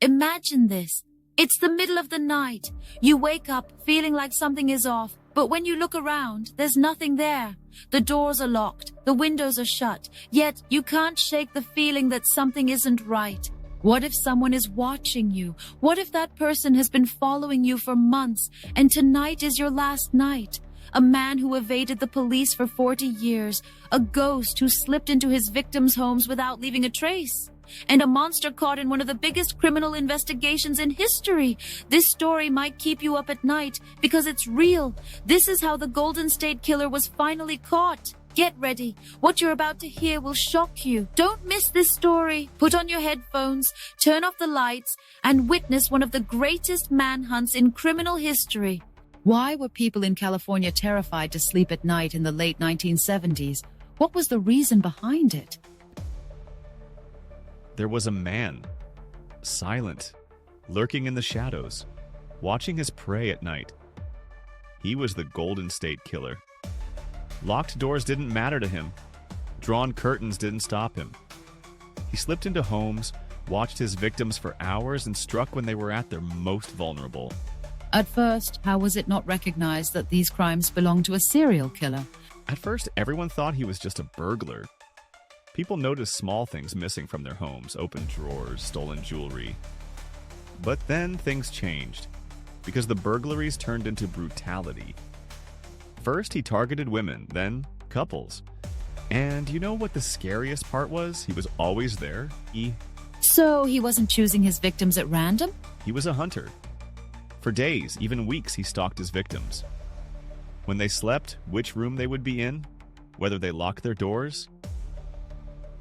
Imagine this. It's the middle of the night. You wake up feeling like something is off, but when you look around, there's nothing there. The doors are locked, the windows are shut, yet you can't shake the feeling that something isn't right. What if someone is watching you? What if that person has been following you for months, and tonight is your last night? A man who evaded the police for 40 years, a ghost who slipped into his victims' homes without leaving a trace, and a monster caught in one of the biggest criminal investigations in history. This story might keep you up at night because it's real. This is how the Golden State Killer was finally caught. Get ready. What you're about to hear will shock you. Don't miss this story. Put on your headphones, turn off the lights, and witness one of the greatest manhunts in criminal history. Why were people in California terrified to sleep at night in the late 1970s? What was the reason behind it? There was a man, silent, lurking in the shadows, watching his prey at night. He was the Golden State Killer. Locked doors didn't matter to him. Drawn curtains didn't stop him. He slipped into homes, watched his victims for hours, and struck when they were at their most vulnerable. At first, how was it not recognized that these crimes belonged to a serial killer? At first, everyone thought he was just a burglar. People noticed small things missing from their homes, open drawers, stolen jewelry. But then things changed, because the burglaries turned into brutality. First, he targeted women, then couples. And you know what the scariest part was? He was always there. So he wasn't choosing his victims at random? He was a hunter. For days, even weeks, he stalked his victims. When they slept, which room they would be in, whether they locked their doors.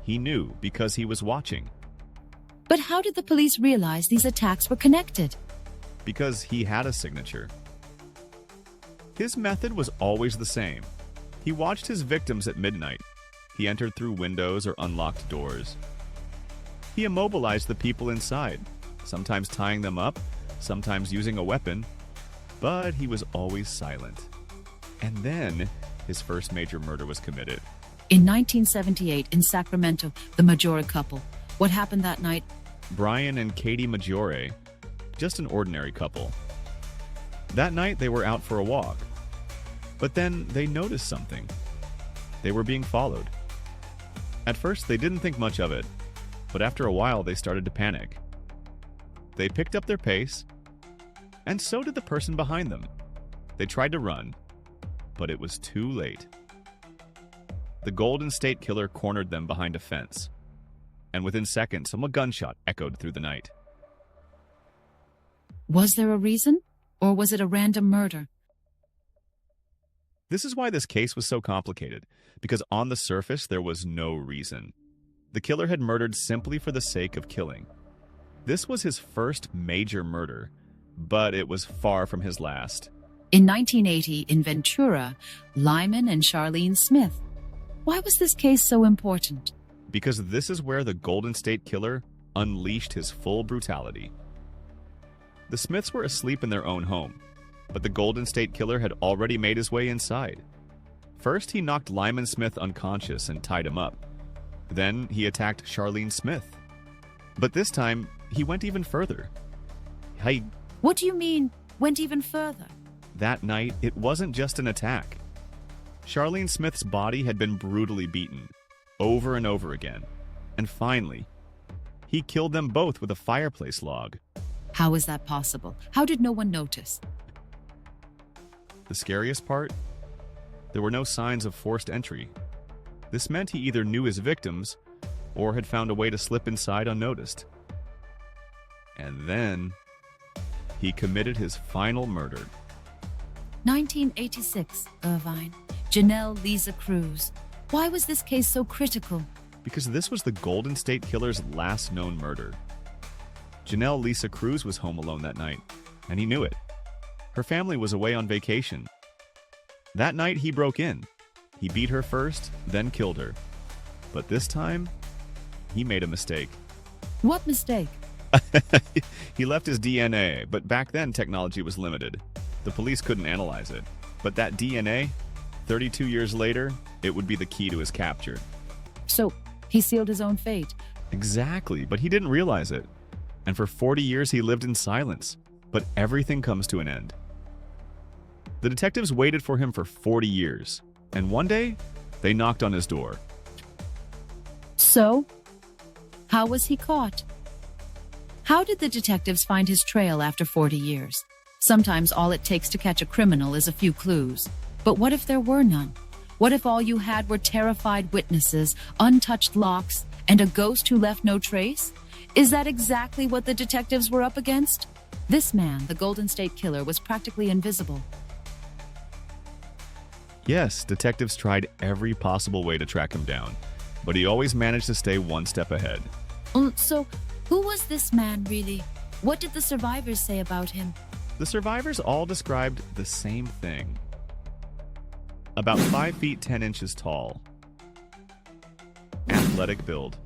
He knew because he was watching. But how did the police realize these attacks were connected? Because he had a signature. His method was always the same. He watched his victims at midnight. He entered through windows or unlocked doors. He immobilized the people inside, sometimes tying them up, sometimes using a weapon, but he was always silent. And then his first major murder was committed. In 1978, in Sacramento, the Maggiore couple. What happened that night? Brian and Katie Maggiore, just an ordinary couple. That night they were out for a walk. But then they noticed something. They were being followed. At first they didn't think much of it, but after a while they started to panic. They picked up their pace, and so did the person behind them. They tried to run, but it was too late. The Golden State Killer cornered them behind a fence, and within seconds, a gunshot echoed through the night. Was there a reason, or was it a random murder? This is why this case was so complicated, because on the surface there was no reason. The killer had murdered simply for the sake of killing. This was his first major murder, but it was far from his last. In 1980, in Ventura, Lyman and Charlene Smith. Why was this case so important? Because this is where the Golden State Killer unleashed his full brutality. The Smiths were asleep in their own home, but the Golden State Killer had already made his way inside. First, he knocked Lyman Smith unconscious and tied him up. Then, he attacked Charlene Smith. But this time, he went even further. What do you mean, went even further? That night, it wasn't just an attack. Charlene Smith's body had been brutally beaten, over and over again. And finally, he killed them both with a fireplace log. How is that possible? How did no one notice? The scariest part? There were no signs of forced entry. This meant he either knew his victims, or had found a way to slip inside unnoticed. And then, he committed his final murder. 1986, Irvine. Janelle Lisa Cruz. Why was this case so critical? Because this was the Golden State Killer's last known murder. Janelle Lisa Cruz was home alone that night, and he knew it. Her family was away on vacation. That night, he broke in. He beat her first, then killed her. But this time, he made a mistake. What mistake? He left his DNA, but back then technology was limited. The police couldn't analyze it. But that DNA, 32 years later, it would be the key to his capture. So, he sealed his own fate. Exactly, but he didn't realize it. And for 40 years he lived in silence. But everything comes to an end. The detectives waited for him for 40 years, and one day, they knocked on his door. So, how was he caught? How did the detectives find his trail after 40 years? Sometimes all it takes to catch a criminal is a few clues. But what if there were none? What if all you had were terrified witnesses, untouched locks, and a ghost who left no trace? Is that exactly what the detectives were up against? This man, the Golden State Killer, was practically invisible. Yes, detectives tried every possible way to track him down, but he always managed to stay one step ahead. So, who was this man really? What did the survivors say about him? The survivors all described the same thing. About 5 feet 10 inches tall. Athletic build.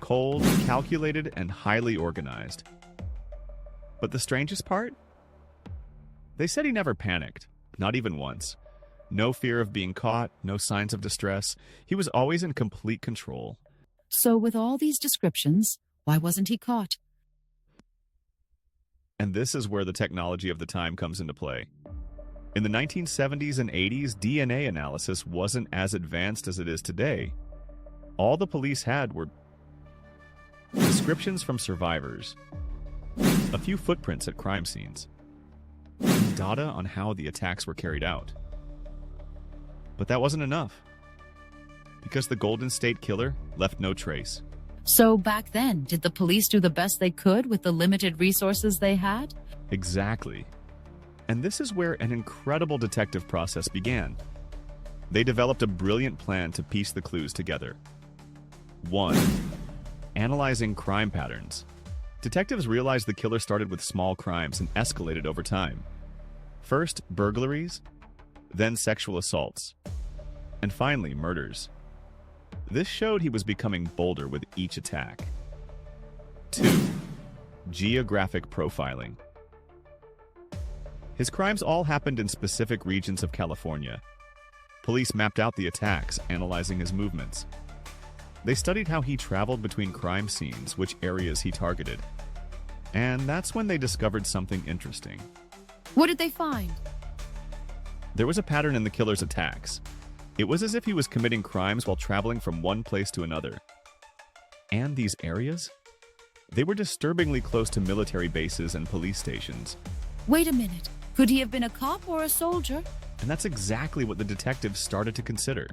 Cold, calculated, and highly organized. But the strangest part? They said he never panicked, not even once. No fear of being caught, no signs of distress. He was always in complete control. So with all these descriptions, why wasn't he caught? And this is where the technology of the time comes into play. In the 1970s and 80s, DNA analysis wasn't as advanced as it is today. All the police had were descriptions from survivors, a few footprints at crime scenes, and data on how the attacks were carried out. But that wasn't enough, because the Golden State Killer left no trace. So back then, did the police do the best they could with the limited resources they had? Exactly. And this is where an incredible detective process began. They developed a brilliant plan to piece the clues together. 1. Analyzing crime patterns. Detectives realized the killer started with small crimes and escalated over time. First, burglaries, then sexual assaults, and finally, murders. This showed he was becoming bolder with each attack. 2. Geographic profiling. His crimes all happened in specific regions of California. Police mapped out the attacks, analyzing his movements. They studied how he traveled between crime scenes, which areas he targeted. And that's when they discovered something interesting. What did they find? There was a pattern in the killer's attacks. It was as if he was committing crimes while traveling from one place to another. And these areas? They were disturbingly close to military bases and police stations. Wait a minute. Could he have been a cop or a soldier? And that's exactly what the detectives started to consider.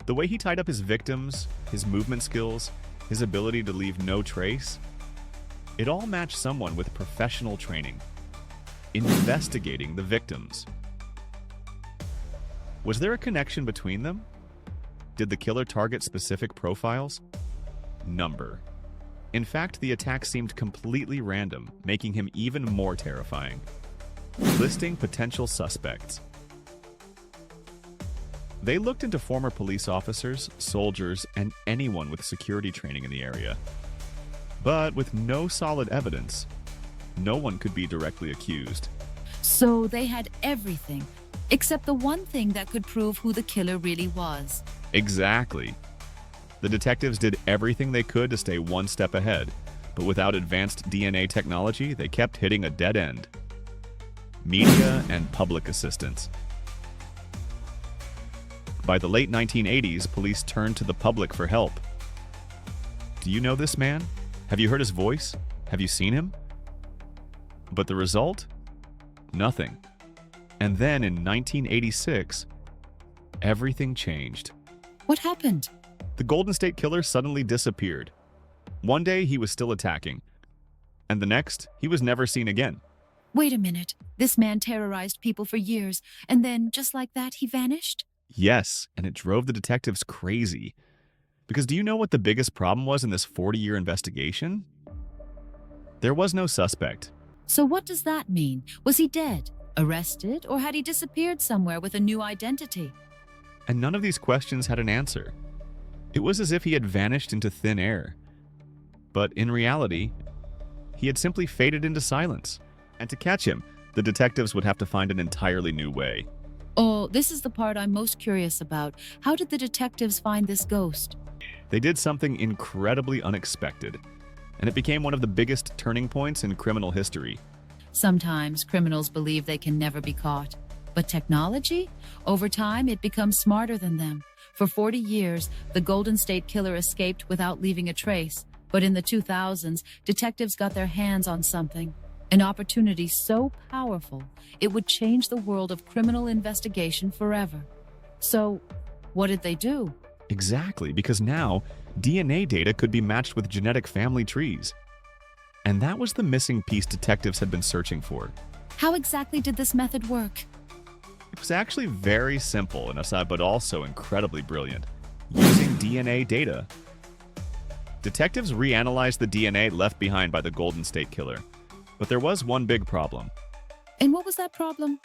The way he tied up his victims, his movement skills, his ability to leave no trace, it all matched someone with professional training, investigating the victims. Was there a connection between them? Did the killer target specific profiles? Number. In fact, the attack seemed completely random, making him even more terrifying. Listing potential suspects. They looked into former police officers, soldiers, and anyone with security training in the area. But with no solid evidence, no one could be directly accused. So they had everything, except the one thing that could prove who the killer really was. Exactly. The detectives did everything they could to stay one step ahead, but without advanced DNA technology, they kept hitting a dead end. Media and public assistance. By the late 1980s, police turned to the public for help. Do you know this man? Have you heard his voice? Have you seen him? But the result? Nothing. And then in 1986, everything changed. What happened? The Golden State Killer suddenly disappeared. One day he was still attacking, and the next he was never seen again. Wait a minute. This man terrorized people for years, and then, just like that, he vanished? Yes, and it drove the detectives crazy. Because do you know what the biggest problem was in this 40-year investigation? There was no suspect. So what does that mean? Was he dead, arrested, or had he disappeared somewhere with a new identity? And none of these questions had an answer. It was as if he had vanished into thin air. But in reality, he had simply faded into silence. And to catch him, the detectives would have to find an entirely new way. Oh, this is the part I'm most curious about. How did the detectives find this ghost? They did something incredibly unexpected. and it became one of the biggest turning points in criminal history. Sometimes criminals believe they can never be caught. But technology? Over time, it becomes smarter than them. For 40 years, the Golden State Killer escaped without leaving a trace. But in the 2000s, detectives got their hands on something. An opportunity so powerful, it would change the world of criminal investigation forever. So, what did they do? Exactly, because now DNA data could be matched with genetic family trees. And that was the missing piece detectives had been searching for. How exactly did this method work? It was actually very simple and aside, but also incredibly brilliant, using DNA data. Detectives reanalyzed the DNA left behind by the Golden State Killer. But there was one big problem. And what was that problem?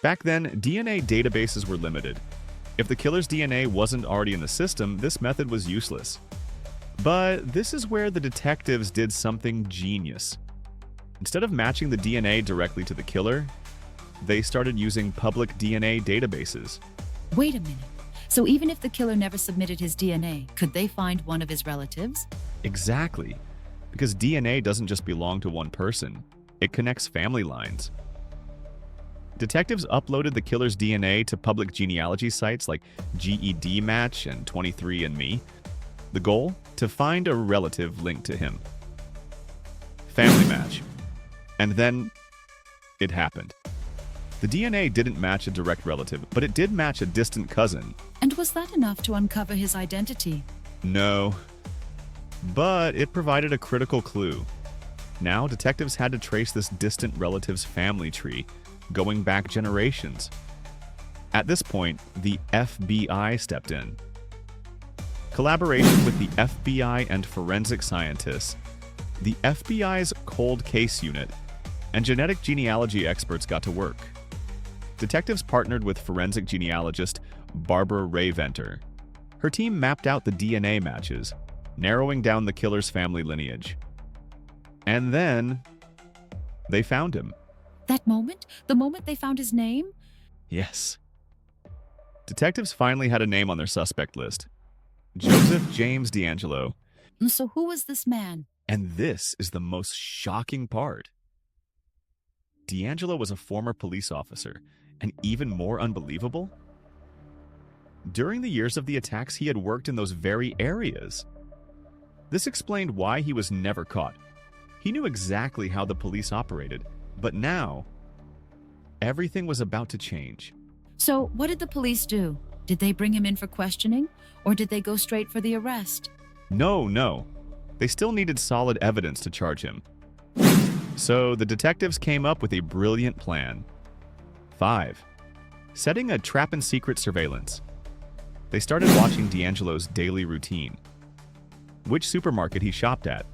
Back then, DNA databases were limited. If the killer's DNA wasn't already in the system, this method was useless. But this is where the detectives did something genius. Instead of matching the DNA directly to the killer, they started using public DNA databases. Wait a minute. So even if the killer never submitted his DNA, could they find one of his relatives? Exactly. Because DNA doesn't just belong to one person. It connects family lines. Detectives uploaded the killer's DNA to public genealogy sites like GEDmatch and 23andMe. The goal? To find a relative linked to him. Family match. And then it happened. The DNA didn't match a direct relative, but it did match a distant cousin. And was that enough to uncover his identity? No. But it provided a critical clue. Now, detectives had to trace this distant relative's family tree, going back generations. At this point, the FBI stepped in. Collaboration with the FBI and forensic scientists, the FBI's cold case unit, and genetic genealogy experts got to work. Detectives partnered with forensic genealogist Barbara Ray-Venter. Her team mapped out the DNA matches, narrowing down the killer's family lineage. And then they found him. That moment? The moment they found his name? Yes. Detectives finally had a name on their suspect list. Joseph James DeAngelo. So who was this man? And this is the most shocking part. DeAngelo was a former police officer, and even more unbelievable, during the years of the attacks, he had worked in those very areas. This explained why he was never caught. He knew exactly how the police operated, but now, everything was about to change. So, what did the police do? Did they bring him in for questioning, or did they go straight for the arrest? No. They still needed solid evidence to charge him. So, the detectives came up with a brilliant plan. 5. Setting a trap-and-secret surveillance. They started watching DeAngelo's daily routine. Which supermarket he shopped at.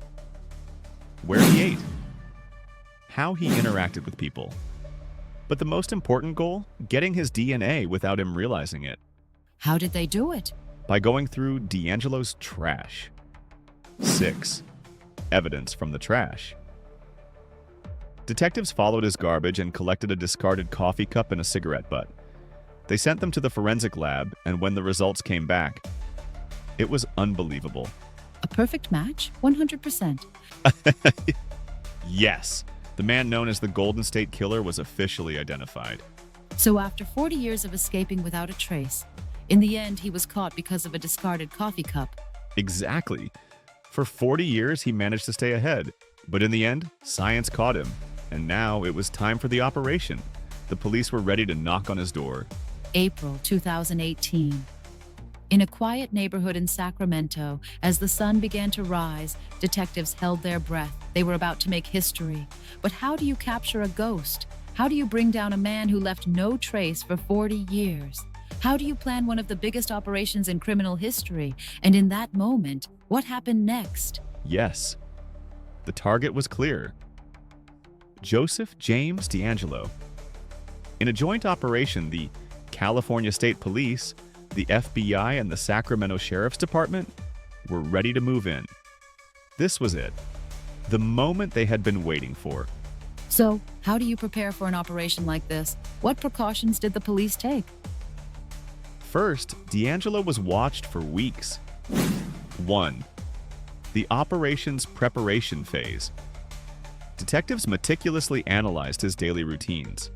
Where he ate. How he interacted with people. But the most important goal? Getting his DNA without him realizing it. How did they do it? By going through DeAngelo's trash. 6. Evidence from the trash. Detectives followed his garbage and collected a discarded coffee cup and a cigarette butt. They sent them to the forensic lab, and when the results came back, it was unbelievable. A perfect match? 100%. Yes, the man known as the Golden State Killer was officially identified. So after 40 years of escaping without a trace, in the end he was caught because of a discarded coffee cup. Exactly. For 40 years he managed to stay ahead, but in the end, science caught him. And now it was time for the operation. The police were ready to knock on his door. April 2018. In a quiet neighborhood in Sacramento, as the sun began to rise, detectives held their breath. They were about to make history. But how do you capture a ghost? How do you bring down a man who left no trace for 40 years? How do you plan one of the biggest operations in criminal history? And in that moment, what happened next? Yes. The target was clear. Joseph James DeAngelo. In a joint operation, the California State Police, the FBI, and the Sacramento Sheriff's Department were ready to move in. This was it. The moment they had been waiting for. So, how do you prepare for an operation like this? What precautions did the police take? First, DeAngelo was watched for weeks. 1. The operations preparation phase. Detectives meticulously analyzed his daily routines.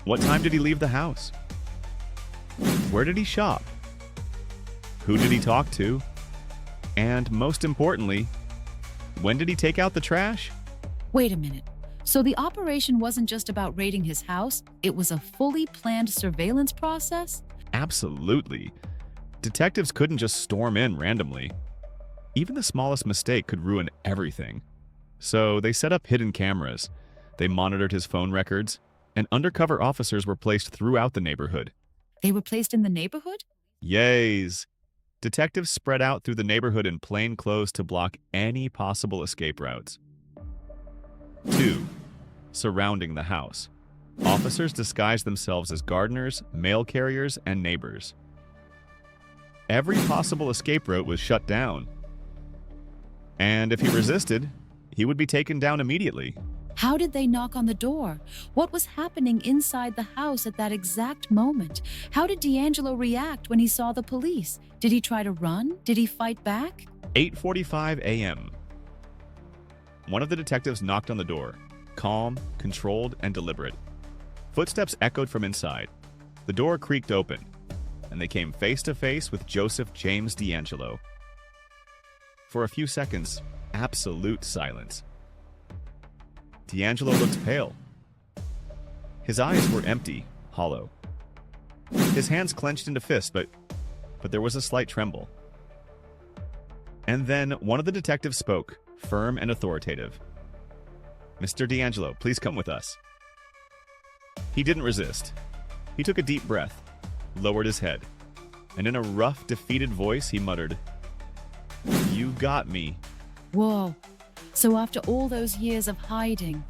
What time did he leave the house? Where did he shop? Who did he talk to? And most importantly, when did he take out the trash? Wait a minute. So the operation wasn't just about raiding his house, it was a fully planned surveillance process? Absolutely. Detectives couldn't just storm in randomly. Even the smallest mistake could ruin everything. So they set up hidden cameras. They monitored his phone records, and undercover officers were placed throughout the neighborhood. They were placed in the neighborhood? Yays! Detectives spread out through the neighborhood in plain clothes to block any possible escape routes. 2. Surrounding the house. Officers disguised themselves as gardeners, mail carriers, and neighbors. Every possible escape route was shut down. And if he resisted, he would be taken down immediately. How did they knock on the door? What was happening inside the house at that exact moment? How did DeAngelo react when he saw the police? Did he try to run? Did he fight back? 8:45 a.m. One of the detectives knocked on the door, calm, controlled, and deliberate. Footsteps echoed from inside. The door creaked open, and they came face to face with Joseph James DeAngelo. For a few seconds, absolute silence. DeAngelo looked pale. His eyes were empty, hollow. His hands clenched into fists, but there was a slight tremble. And then one of the detectives spoke, firm and authoritative. "Mr. DeAngelo, please come with us." He didn't resist. He took a deep breath, lowered his head, and in a rough, defeated voice, he muttered, "You got me." Whoa. So after all those years of hiding,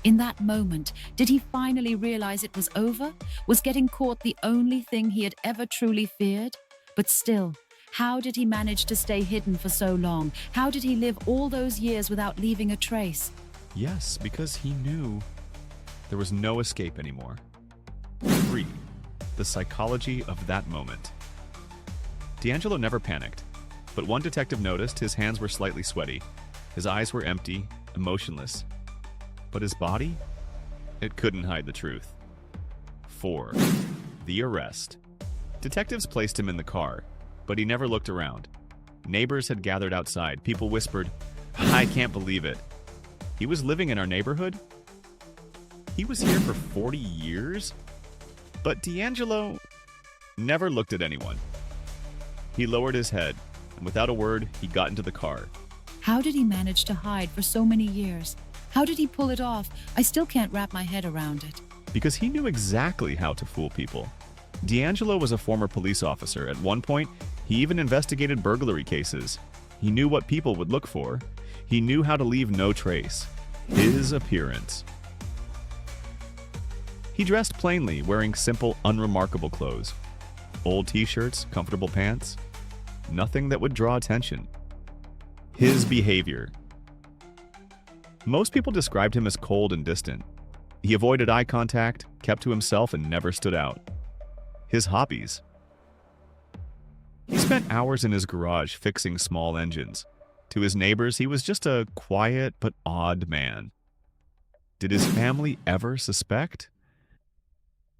in that moment, did he finally realize it was over? Was getting caught the only thing he had ever truly feared? But still, how did he manage to stay hidden for so long? How did he live all those years without leaving a trace? Yes, because he knew there was no escape anymore. 3. The psychology of that moment. DeAngelo never panicked, but one detective noticed his hands were slightly sweaty. His eyes were empty, emotionless. But his body? It couldn't hide the truth. 4. The arrest. Detectives placed him in the car, but he never looked around. Neighbors had gathered outside. People whispered, "I can't believe it. He was living in our neighborhood? He was here for 40 years?" But DeAngelo never looked at anyone. He lowered his head, and without a word, he got into the car. How did he manage to hide for so many years? How did he pull it off? I still can't wrap my head around it. Because he knew exactly how to fool people. DeAngelo was a former police officer. At one point, he even investigated burglary cases. He knew what people would look for. He knew how to leave no trace. His appearance. He dressed plainly, wearing simple, unremarkable clothes. Old t-shirts, comfortable pants. Nothing that would draw attention. His behavior. Most people described him as cold and distant. He avoided eye contact, kept to himself, and never stood out. His hobbies. He spent hours in his garage fixing small engines. To his neighbors, he was just a quiet but odd man. Did his family ever suspect?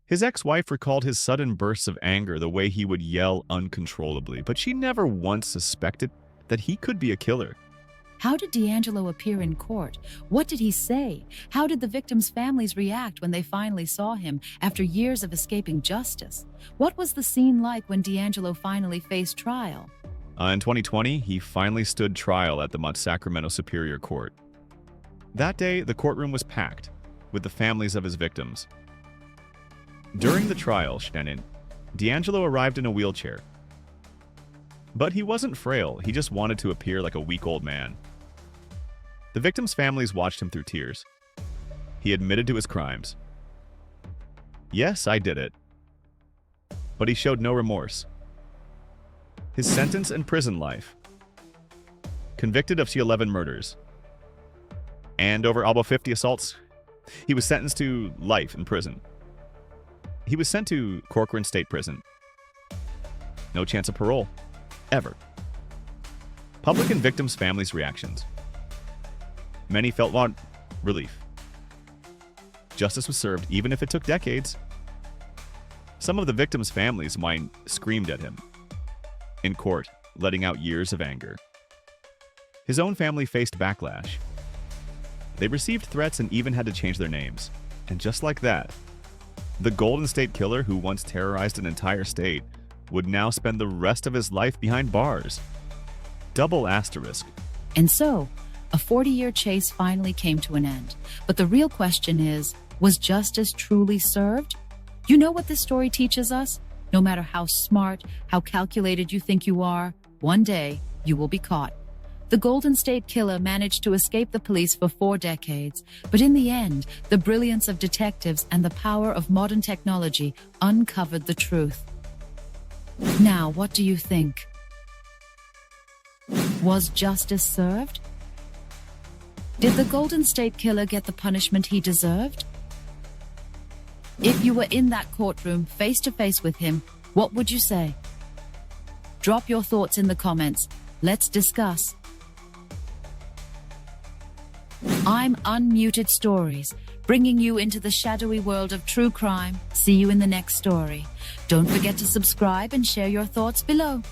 His ex-wife recalled his sudden bursts of anger, the way he would yell uncontrollably, but she never once suspected that he could be a killer. How did DeAngelo appear in court? What did he say? How did the victims' families react when they finally saw him after years of escaping justice? What was the scene like when DeAngelo finally faced trial? In 2020, he finally stood trial at the Sacramento Superior Court. That day, the courtroom was packed with the families of his victims. During the trial, DeAngelo arrived in a wheelchair. But he wasn't frail, he just wanted to appear like a weak old man. The victims' families watched him through tears. He admitted to his crimes. "Yes, I did it." But he showed no remorse. His sentence and prison life. Convicted of 11 murders. And over almost 50 assaults, he was sentenced to life in prison. He was sent to Corcoran State Prison. No chance of parole. Ever. Public and victims' families' reactions. Many felt relief. Justice was served even if it took decades. Some of the victims' families screamed at him in court, letting out years of anger. His own family faced backlash. They received threats and even had to change their names. And just like that, the Golden State Killer who once terrorized an entire state would now spend the rest of his life behind bars. Double asterisk. And so, a 40-year chase finally came to an end. But the real question is, was justice truly served? You know what this story teaches us? No matter how smart, how calculated you think you are, one day you will be caught. The Golden State Killer managed to escape the police for 4 decades, but in the end, the brilliance of detectives and the power of modern technology uncovered the truth. Now, what do you think? Was justice served? Did the Golden State Killer get the punishment he deserved? If you were in that courtroom face to face with him, what would you say? Drop your thoughts in the comments. Let's discuss. I'm Unmuted Stories, bringing you into the shadowy world of true crime. See you in the next story. Don't forget to subscribe and share your thoughts below.